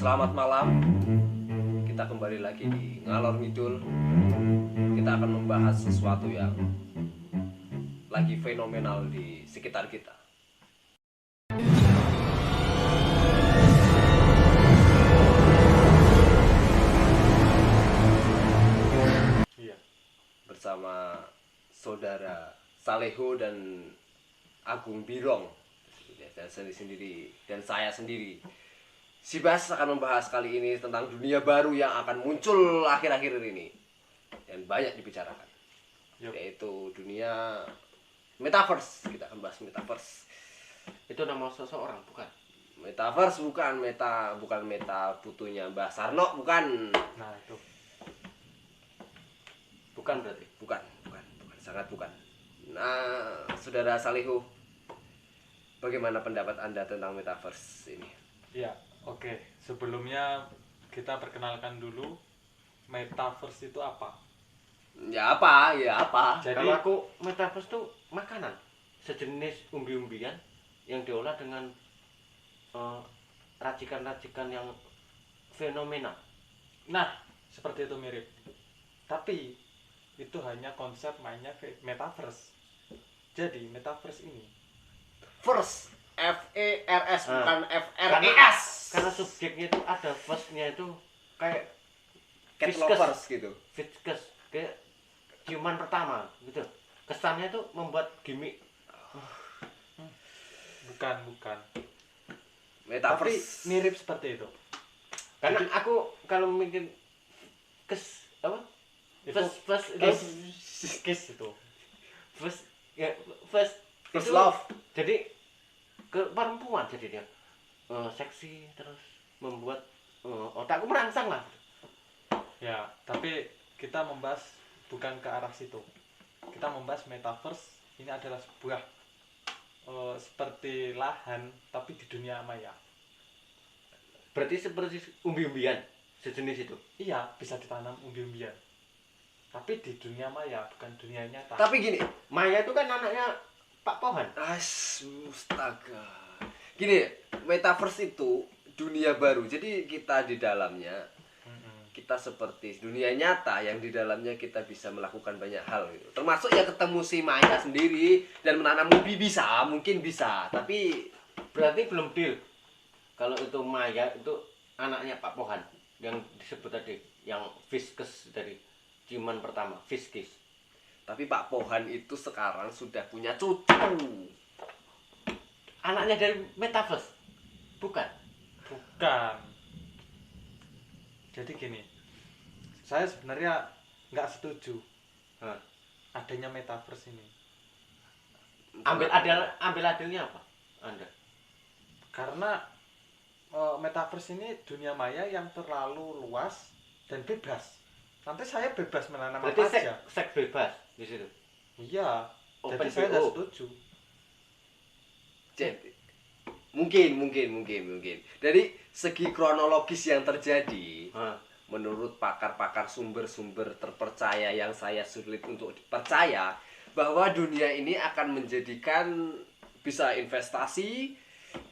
Selamat malam. Kita kembali lagi di Ngalor Ngidul. Kita akan membahas sesuatu yang lagi fenomenal di sekitar kita. Iya. Bersama saudara Saleho dan Agung Birong dan saya sendiri. Si Bas akan membahas kali ini tentang dunia baru yang akan muncul akhir-akhir ini dan banyak dibicarakan, yaitu dunia metaverse. Kita akan bahas metaverse. Itu nama seseorang bukan? Metaverse bukan meta putunya Mbah Sarno, bukan. Nah itu. Bukan berarti? Bukan, sangat bukan. Nah, saudara Salihu, bagaimana pendapat Anda tentang metaverse ini? Iya, oke. Sebelumnya kita perkenalkan dulu metaverse itu apa. Ya apa? Jadi Kalau aku metaverse itu makanan sejenis umbi-umbian yang diolah dengan racikan-racikan yang fenomenal. nah, seperti itu mirip. Tapi itu hanya konsep mainnya metaverse. Jadi metaverse ini First, FERS bukan Karena FRES. subjeknya itu ada first-nya itu kayak Cat viscous. lovers gitu. Viscous, kayak ciuman pertama gitu. Kesannya itu membuat gimmick. bukan. Tapi Metaverse mirip seperti itu. Karena aku kalau mikir apa? Itu First kiss itu. first First itu love. jadi ke perempuan, jadi dia seksi terus membuat otakku merangsang lah. Ya, tapi kita membahas bukan ke arah situ. Kita membahas metaverse ini adalah sebuah seperti lahan tapi di dunia maya. Berarti seperti umbi-umbian sejenis itu. Iya, bisa ditanam umbi-umbian. Tapi di dunia maya, bukan dunia nyata. Tapi gini, Maya itu kan anaknya Pak Pohan. astaga. Gini, metaverse itu dunia baru. Jadi kita di dalamnya, kita seperti dunia nyata yang di dalamnya kita bisa melakukan banyak hal gitu. Termasuk ya ketemu si Maya sendiri dan menanam ubi bisa, mungkin bisa. Tapi Berarti belum deal. Kalau itu Maya itu anaknya Pak Pohan yang disebut tadi, yang viscous dari ciuman pertama, viscous. Pak Pohan itu sekarang sudah punya cucu. Anaknya dari metaverse. Bukan. Bukan. Jadi gini, saya sebenarnya nggak setuju adanya metaverse ini. Ambil adilnya apa Anda? Karena metaverse ini dunia maya yang terlalu luas dan bebas. Nanti saya bebas menanam apa Berarti aja. seks bebas di situ. Iya. Open Jadi saya nggak BO. setuju. Jadi mungkin dari segi kronologis yang terjadi, menurut pakar-pakar sumber-sumber terpercaya yang saya sulit untuk percaya, bahwa dunia ini akan menjadikan bisa investasi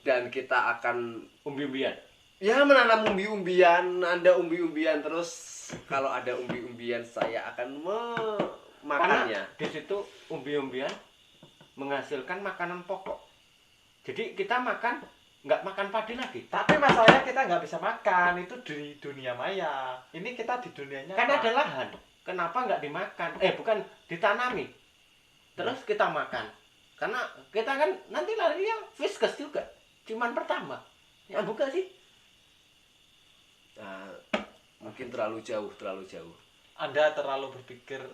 dan kita akan Umbi-umbian. ya menanam umbi-umbian. Anda umbi-umbian terus, kalau ada umbi-umbian saya akan memakannya. Karena di situ umbi-umbian menghasilkan makanan pokok. Jadi kita makan nggak makan padi lagi. Tapi masalahnya kita nggak bisa makan, itu di dunia maya. Ini kita di dunia nyata. Kan ada lahan. Kenapa nggak dimakan? Bukan ditanami. Terus kita makan. Karena kita kan nanti larinya viscous juga. Cuman pertama. Ya bukan sih? Nah, mungkin terlalu jauh. Anda terlalu berpikir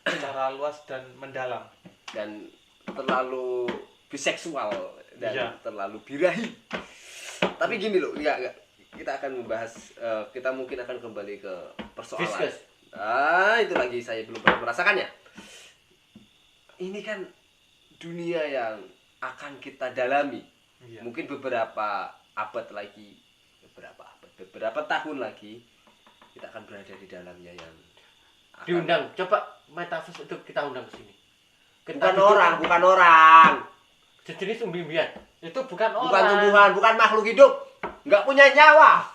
secara luas dan mendalam. Dan terlalu biseksual dan Iya. terlalu birahi. Tapi gini loh, enggak. Kita akan membahas, kita mungkin akan kembali ke persoalan. Viscous. Itu lagi saya belum pernah merasakannya. Ini kan dunia yang akan kita dalami. Iya. Mungkin beberapa tahun lagi kita akan berada di dalamnya yang akan... Diundang. Coba metaverse itu kita undang ke sini. Bukan orang. Sejenis umbi-umbian. Itu bukan orang. Bukan tumbuhan, bukan makhluk hidup. Nggak punya nyawa.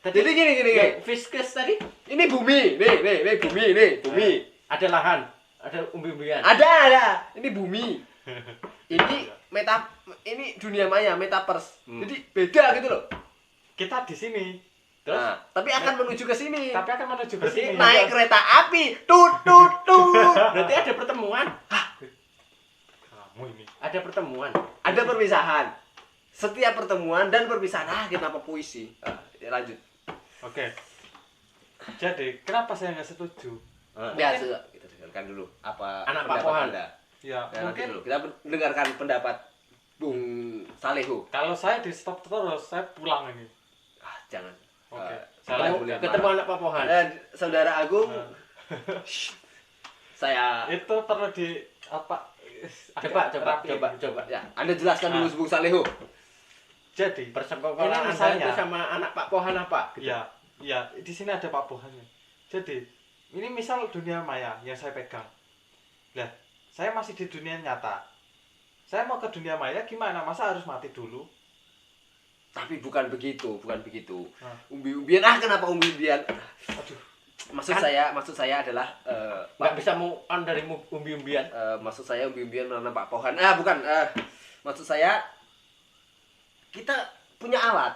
Tadi Jadi gini. Fiskes tadi Ini bumi, nih bumi. ada lahan, ada umbi-umbian. Ada. Ini bumi. Ini dunia maya, metaverse. Jadi beda gitu loh. Kita di sini. Terus Nah, tapi akan menuju ke sini. Tapi akan menuju ke Berarti sini. Naik kereta api. Tut. berarti ada pertemuan. Kamu ini. Ada pertemuan. Ada perpisahan. Setiap pertemuan dan perpisahan. Kenapa puisi? Lanjut. Oke. Jadi, kenapa saya nggak setuju? Ya, sudah. Kita dengarkan dulu apa Anak pendapat Pak Pohan. Anda. Ya, Ya, nanti mungkin dulu. Kita dengarkan pendapat Bung Salehu. kalau saya di stop terus, saya pulang ini. Jangan. Oke. Saya Saya boleh Ketemu anak Pak Pohan. Saudara Agung, Nah. saya Itu perlu di apa? Coba. ya, Anda jelaskan dulu Nah. Bung Salehu. Jadi, Persekongkolan Ini Anda misalnya- itu sama anak Pak Pohan apa? Gitu. ya, di sini ada Pak Bohannya. Jadi, ini misal dunia maya yang saya pegang. Lah, saya masih di dunia nyata. Saya mau ke dunia maya gimana? Masa harus mati dulu? Tapi bukan begitu. Nah. Umbi-umbian, kenapa umbi-umbian? Aduh, Maksud saya adalah Nggak bisa move on dari umbi-umbian. maksud saya umbi-umbian menanam Pak Pohan. Bukan. Maksud saya kita punya alat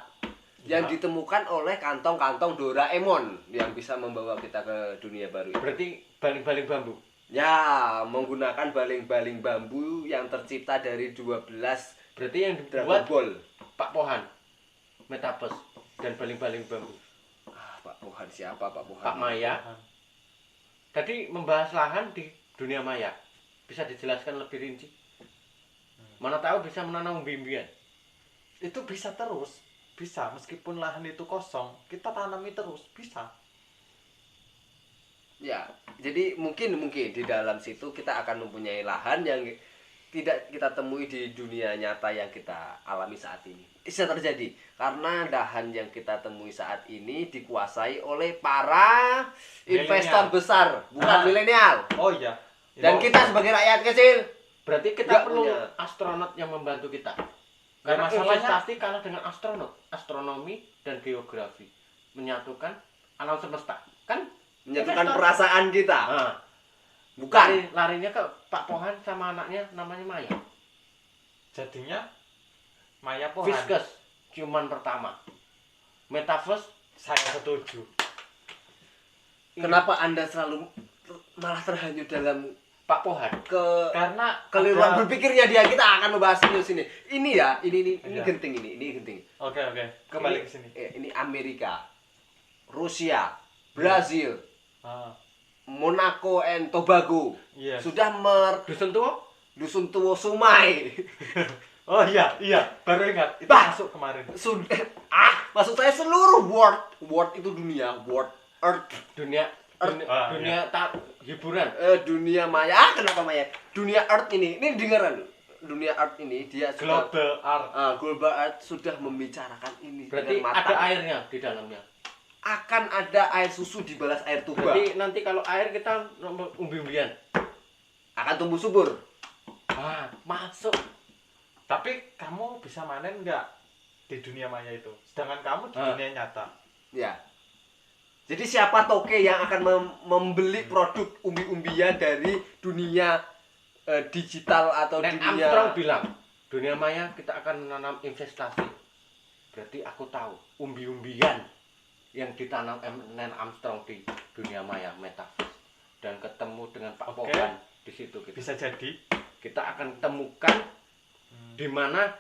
yang Ya. ditemukan oleh kantong-kantong Doraemon yang bisa membawa kita ke dunia baru ini. Berarti baling-baling bambu. Ya, menggunakan baling-baling bambu yang tercipta dari 12 Berarti yang Dragon dibuat Ball. Pak Pohan. Metaverse dan baling-baling bambu. Pak Pohan siapa Pak Pohan? Pak Maya. Tadi membahas lahan di dunia maya. Bisa dijelaskan lebih rinci? Mana tahu bisa menanam umbi-umbian. itu bisa terus. Bisa, meskipun lahan itu kosong, kita tanami terus, bisa. Ya, jadi mungkin di dalam situ kita akan mempunyai lahan yang tidak kita temui di dunia nyata yang kita alami saat ini. Bisa terjadi karena lahan yang kita temui saat ini dikuasai oleh para investor Milenial. besar, bukan milenial. Oh iya. Dan kita sebagai rakyat kecil Berarti kita Nggak perlu punya. astronot yang membantu kita. Ya, Karena masalahnya- investasi kalah dengan astronot. Astronomi dan geografi menyatukan alam semesta. Kan? menyatukan Investor. perasaan kita. Nah, Bukan. larinya ke Pak Pohan sama anaknya namanya Maya. Jadinya Maya Pohan. Fiskes, ciuman pertama. Metaverse, Saya setuju. Kenapa Anda selalu malah terhanyut dalam Pak Pohan. Karena keliruan ada- berpikirnya dia? Kita akan membahas news ini. Ini Iya. genting ini genting. Oke, kembali ke sini. Ini Amerika, Rusia, Brazil, Monaco and Tobago Yes. sudah Dusun tua? dusun tua Sumai. Oh iya, baru ingat. Itu Bah! masuk kemarin. Sudah maksud saya seluruh world itu dunia, world earth, Dunia hiburan. dunia maya. Kenapa maya? Dunia earth ini dengaran. Dunia earth ini dia sudah Global Art. global earth sudah membicarakan ini Berarti dengan ada matang. airnya di dalamnya. Akan ada air susu dibalas air tuba. Berarti nanti kalau air kita umbi-umbian. Akan tumbuh subur. Wah, masuk. Tapi kamu bisa manen nggak di dunia maya itu? Sedangkan kamu di dunia nyata. Ya. Jadi siapa toke yang akan membeli produk umbi-umbian dari dunia digital atau Nen dunia Armstrong bilang, dunia maya kita akan menanam investasi. Berarti aku tahu umbi-umbian yang ditanam Nen Armstrong di dunia maya metaverse dan ketemu dengan Pak Oke. Pohan di situ Bisa jadi. kita akan temukan di mana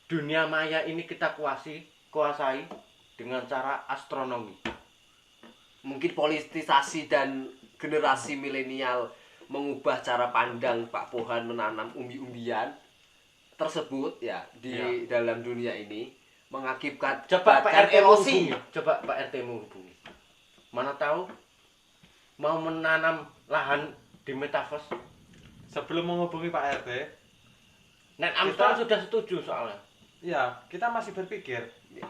dunia maya ini kita kuasai dengan cara astronomi. mungkin politisasi dan generasi milenial mengubah cara pandang Pak Pohan menanam umbi-umbian tersebut ya di dalam dunia ini mengakibatkan Coba Pak RT erosi. menghubungi. Coba Pak RT menghubungi. Mana tahu mau menanam lahan di metaverse. Sebelum menghubungi Pak RT, Nen Armstrong sudah setuju soalnya. ya kita masih berpikir. Ya.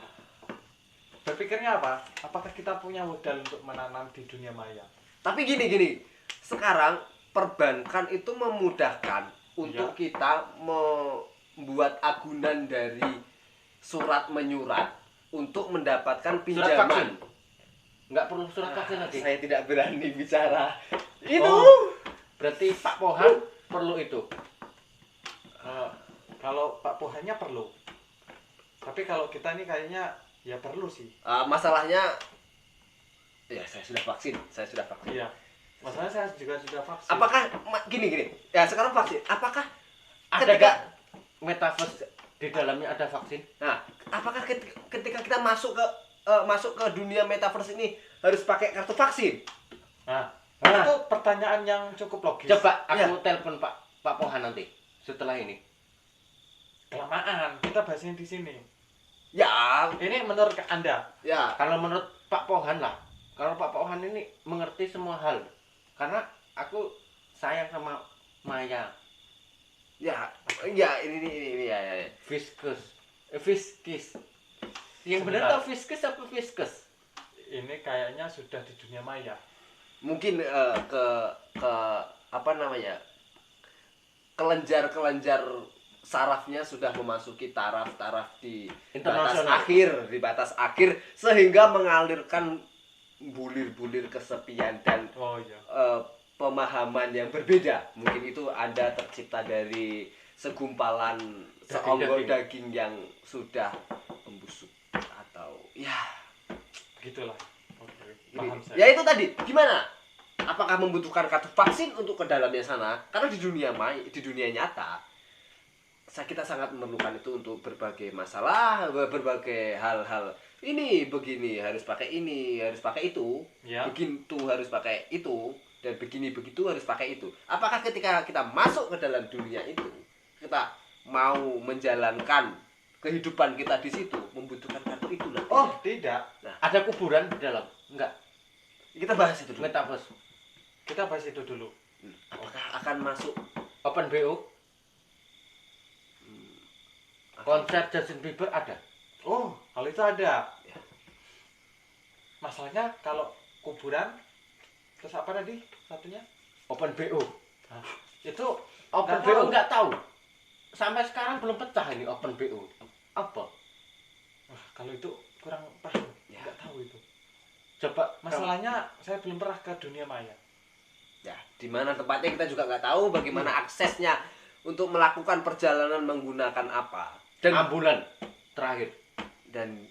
Berpikirnya apa? Apakah kita punya modal untuk menanam di dunia maya? Tapi gini, sekarang perbankan itu memudahkan untuk kita membuat agunan dari surat menyurat untuk mendapatkan Surat pinjaman. vaksin. Nggak perlu surat vaksin lagi. Saya tidak berani bicara itu. Oh, berarti Pak Pohan perlu itu. Kalau Pak Pohannya perlu. Tapi kalau kita ini kayaknya ya perlu sih. Masalahnya ya saya sudah vaksin. Iya. Masalahnya saya juga sudah vaksin. Apakah gini ya sekarang vaksin apakah Ada ketika nggak metaverse di dalamnya ada vaksin? nah apakah ketika kita masuk ke dunia metaverse ini harus pakai kartu vaksin? Nah, Nah. itu pertanyaan yang cukup logis. Coba aku Ya. telepon Pak Pohan nanti setelah ini. Kelamaan, kita bahasnya di sini. Ya, Ini menurut Anda? ya. Kalau menurut Pak Pohan lah, kalau Pak Pohan ini mengerti semua hal, karena aku sayang sama Maya, Ya, ini ya. Fiskis. Yang benar Sebentar. tau Fiskis apa Fiskus? Ini kayaknya sudah di dunia maya. Mungkin ke apa namanya? Kelenjar sarafnya sudah memasuki taraf-taraf di Internasional. di batas akhir sehingga mengalirkan bulir-bulir kesepian dan Oh iya. pemahaman yang berbeda. Mungkin itu Anda tercipta dari segumpalan seonggol daging yang sudah membusuk atau ya Begitulah. Oke. ini. Paham Ya saya. itu tadi. Gimana? Apakah membutuhkan kartu vaksin untuk ke dalamnya sana? Karena di dunia nyata kita sangat memerlukan itu untuk berbagai masalah, berbagai hal-hal. Ini begini harus pakai ini, harus pakai itu. Ya. Begitu harus pakai itu dan begini begitu harus pakai itu. Apakah ketika kita masuk ke dalam dunia itu, kita mau menjalankan kehidupan kita di situ membutuhkan kartu itu nanti? Oh, tidak. Ada kuburan di dalam? Enggak. Kita bahas itu dulu. Metaverse. Kita bahas itu dulu. Apakah akan masuk Open BO. Konser Justin Bieber ada. Oh, kalau itu ada. Ya. Masalahnya kalau kuburan terus apa tadi satunya? Open BO. Nah, itu Open Nggak BO tahu. nggak tahu. Sampai sekarang belum pecah ini Open BO. Apa? wah, kalau itu kurang paham. Ya. Nggak tahu itu. Coba Masalahnya saya belum pernah ke dunia maya. ya di mana tempatnya kita juga nggak tahu bagaimana aksesnya untuk melakukan perjalanan menggunakan apa dan ambulan terakhir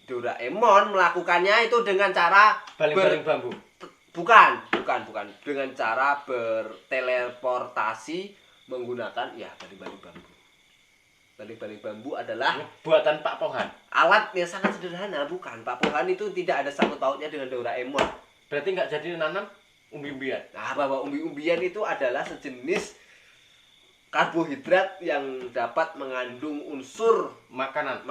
Doraemon melakukannya itu dengan cara baling-baling bambu. bukan dengan cara berteleportasi menggunakan ya baling-baling bambu. Baling-baling bambu adalah Buatan Pak Pohan. alat yang sangat sederhana. Bukan, Pak Pohan itu tidak ada sangkut pautnya dengan Doraemon. Berarti nggak jadi nanam umbi-umbian. Nah, bahwa umbi-umbian itu adalah sejenis karbohidrat yang dapat mengandung unsur Makanan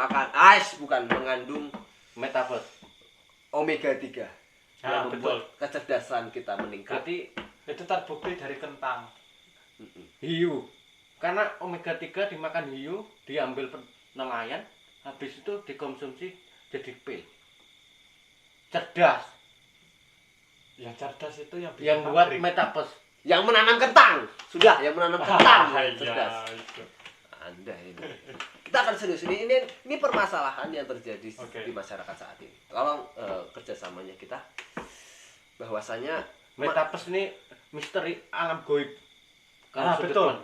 bukan mengandung metaverse. omega 3 Ah, yang membuat betul. kecerdasan kita meningkat. Berarti Itu terbukti dari kentang. hiu. Karena omega 3 dimakan hiu, diambil nelayan, habis itu dikonsumsi jadi pil. Cerdas. Yang cerdas itu yang bikin Yang buat pabrik. metaverse. Yang menanam kentang. Sudah, yang menanam kentang. Ah, Cerdas. iya, itu. Anda ini. Kita akan serius ini permasalahan yang terjadi Oke. di masyarakat saat ini. Tolong kerjasamanya kita bahwasanya Metaverse ini misteri alam goib. Kalau Ah, sudut betul. pandang.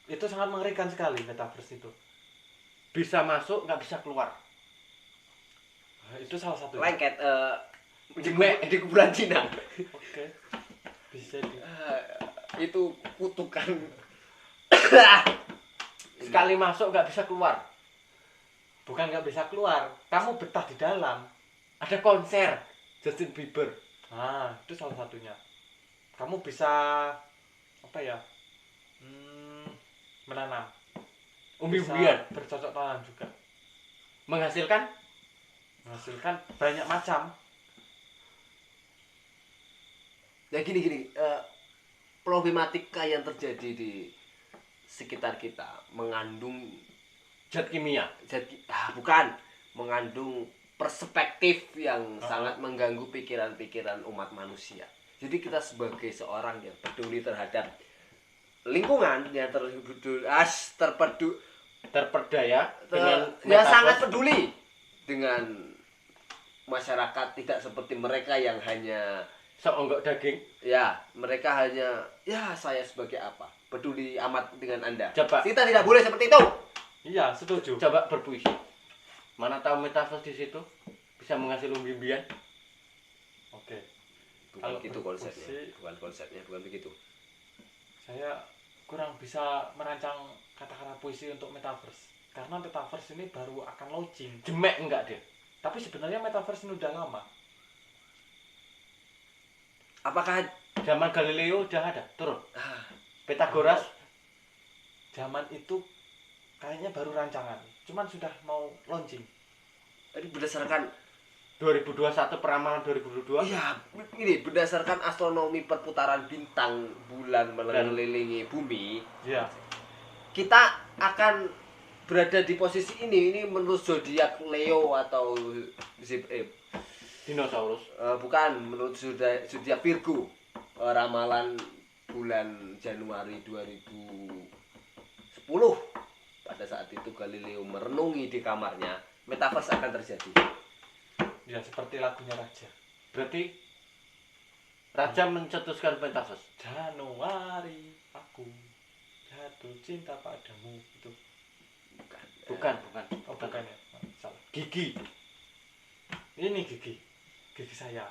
Itu sangat mengerikan sekali metaverse itu. Bisa masuk, nggak bisa keluar. Itu salah satu. lengket Jemek. di kuburan Cina. Oke. Bisa di. Itu kutukan. Sekali masuk nggak bisa keluar. Bukan nggak bisa keluar, kamu betah di dalam. Ada konser Justin Bieber. Nah, itu salah satunya. Kamu bisa apa ya? Menanam. Umbi-umbian. Bisa bercocok tanam juga. Menghasilkan Menghasilkan banyak macam. Ya gini problematika yang terjadi di sekitar kita mengandung zat kimia. bukan mengandung perspektif yang Uh-huh. sangat mengganggu pikiran-pikiran umat manusia. Jadi kita sebagai seorang yang peduli terhadap lingkungan yang Terperdaya ya dengan sangat metaverse. peduli dengan masyarakat tidak seperti mereka yang hanya Seonggok daging. ya, mereka hanya ya saya sebagai apa? Peduli amat dengan Anda. Coba. Kita tidak boleh seperti itu. Iya, setuju. Coba berpuisi. Mana tahu metaverse di situ bisa menghasilkan umbi-umbian. Oke. Bukan Kalau gitu konsepnya. berpuisi- Bukan konsepnya, bukan begitu. Saya kurang bisa merancang kata-kata puisi untuk metaverse. Karena metaverse ini baru akan launching. Jemek enggak dia? Tapi sebenarnya metaverse ini udah lama. Apakah Zaman Galileo udah ada, turun. ah, Pythagoras Zaman itu kayaknya baru rancangan. Cuman sudah mau launching. tadi berdasarkan 2021 peramalan 2022. iya, ini berdasarkan astronomi perputaran bintang bulan mengelilingi bumi, Iya. kita akan berada di posisi ini menurut zodiak Leo atau Dinosaurus. bukan menurut zodiak Virgo, ramalan bulan Januari 2010. Pada saat itu Galileo merenungi di kamarnya, metaverse akan terjadi. Ya seperti lagunya Raja. Berarti Raja mencetuskan metaverse. Januari aku jatuh cinta padamu itu. Bukan. Oh bukan ya. Salah. Gigi. Ini gigi saya.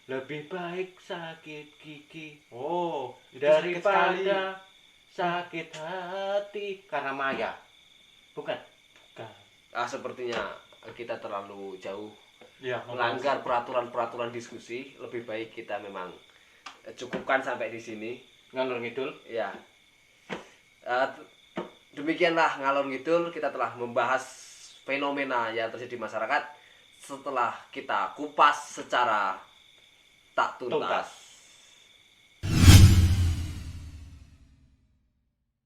Lebih baik sakit gigi Oh, itu sakit sekali. daripada sakit hati karena Maya. Bukan. Bukan. Sepertinya kita terlalu jauh Ya, melanggar peraturan-peraturan diskusi. Lebih baik kita memang cukupkan sampai di sini. Ngalur ngidul. Ya. Demikianlah ngalor ngidul, kita telah membahas fenomena yang terjadi di masyarakat setelah kita kupas secara tak tuntas.